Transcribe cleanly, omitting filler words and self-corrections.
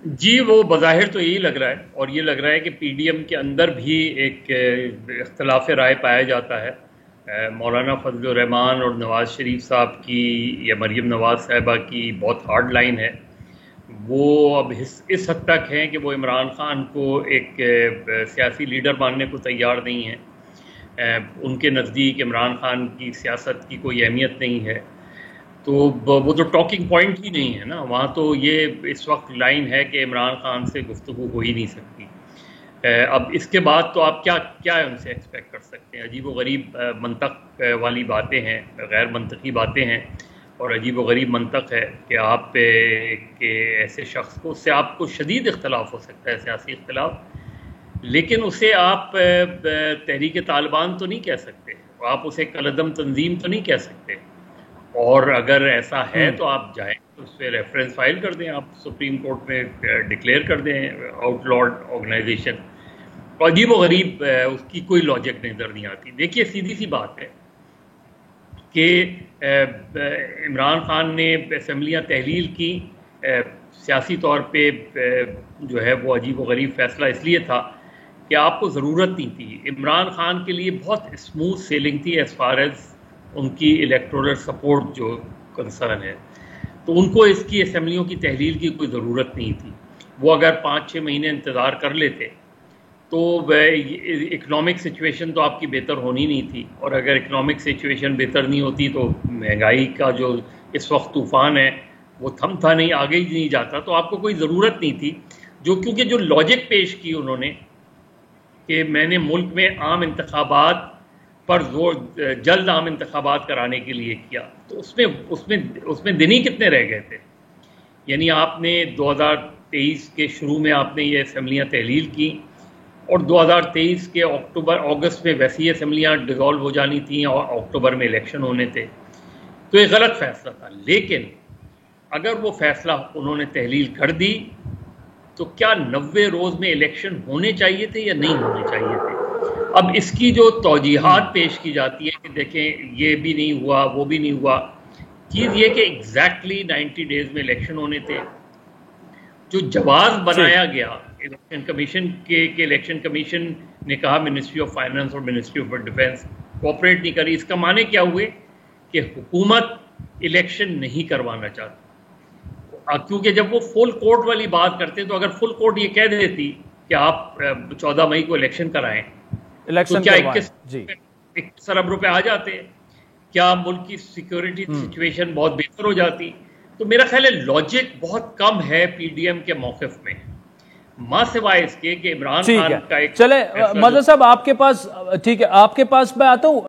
جی وہ بظاہر تو یہی لگ رہا ہے، اور یہ لگ رہا ہے کہ پی ڈی ایم کے اندر بھی ایک اختلاف رائے پایا جاتا ہے۔ مولانا فضل الرحمان اور نواز شریف صاحب کی یا مریم نواز صاحبہ کی بہت ہارڈ لائن ہے۔ وہ اب اس حد تک ہیں کہ وہ عمران خان کو ایک سیاسی لیڈر ماننے کو تیار نہیں ہیں۔ ان کے نزدیک عمران خان کی سیاست کی کوئی اہمیت نہیں ہے، تو وہ تو ٹاکنگ پوائنٹ ہی نہیں ہے نا وہاں، تو یہ اس وقت لائن ہے کہ عمران خان سے گفتگو ہو ہی نہیں سکتی۔ اب اس کے بعد تو آپ کیا ان سے ایکسپیکٹ کر سکتے ہیں؟ عجیب و غریب منطق والی باتیں ہیں، غیر منطقی باتیں ہیں، اور عجیب و غریب منطق ہے کہ آپ کہ ایسے شخص کو، اس سے آپ کو شدید اختلاف ہو سکتا ہے، سیاسی اختلاف، لیکن اسے آپ تحریک طالبان تو نہیں کہہ سکتے، آپ اسے کالعدم تنظیم تو نہیں کہہ سکتے، اور اگر ایسا ہے تو آپ جائیں اس پہ ریفرنس فائل کر دیں، آپ سپریم کورٹ میں ڈکلیئر کر دیں آؤٹ لارڈ آرگنائزیشن۔ عجیب و غریب اس کی کوئی لاجک نظر نہیں آتی۔ دیکھیے سیدھی سی بات ہے کہ عمران خان نے اسمبلیاں تحلیل کی، سیاسی طور پہ جو ہے وہ عجیب و غریب فیصلہ اس لیے تھا کہ آپ کو ضرورت نہیں تھی۔ عمران خان کے لیے بہت اسموتھ سیلنگ تھی ایز فار ایز ان کی الیکٹورل سپورٹ جو کنسرن ہے، تو ان کو اس کی اسمبلیوں کی تحلیل کی کوئی ضرورت نہیں تھی۔ وہ اگر 5-6 مہینے انتظار کر لیتے تو اکنامک سچویشن تو آپ کی بہتر ہونی نہیں تھی، اور اگر اکنامک سچویشن بہتر نہیں ہوتی تو مہنگائی کا جو اس وقت طوفان ہے وہ تھمتا نہیں، آگے ہی نہیں جاتا، تو آپ کو کوئی ضرورت نہیں تھی۔ کیونکہ جو لاجک پیش کی انہوں نے کہ میں نے ملک میں عام انتخابات پر زور، جلد عام انتخابات کرانے کے لیے کیا، تو اس میں دن ہی کتنے رہ گئے تھے؟ یعنی آپ نے 2023 کے شروع میں آپ نے یہ اسمبلیاں تحلیل کی، اور 2023 کے اگست میں ویسی اسمبلیاں ڈیزالو ہو جانی تھیں اور اکتوبر میں الیکشن ہونے تھے، تو یہ غلط فیصلہ تھا۔ لیکن اگر وہ فیصلہ انہوں نے تحلیل کر دی تو کیا 90 روز میں الیکشن ہونے چاہیے تھے یا نہیں ہونے چاہیے تھے؟ اب اس کی جو توجیحات پیش کی جاتی ہے کہ دیکھیں یہ بھی نہیں ہوا، وہ بھی نہیں ہوا، چیز یہ کہ ایگزیکٹلی 90 ڈیز میں الیکشن ہونے تھے۔ جو جواز بنایا گیا الیکشن کمیشن کے الیکشن کمیشن نے کہا منسٹری آف فائنانس اور منسٹری آف ڈیفینس کوآپریٹ نہیں کری، اس کا معنی کیا ہوئے کہ حکومت الیکشن نہیں کروانا چاہتی، کیونکہ جب وہ فل کورٹ والی بات کرتے ہیں تو اگر فل کورٹ یہ کہہ دیتی کہ آپ 14 مئی کو الیکشن کرائیں تو کیا 21 ارب روپے آ جاتے؟ کیا ملک کی سیکیورٹی سچویشن بہت بہتر ہو جاتی؟ تو میرا خیال ہے لاجک بہت کم ہے پی ڈی ایم کے موقف میں، ماں سوائے اس کے کہ عمران خان کا ایک چلے مدد صاحب آپ کے پاس، ٹھیک ہے آپ کے پاس میں آتا ہوں۔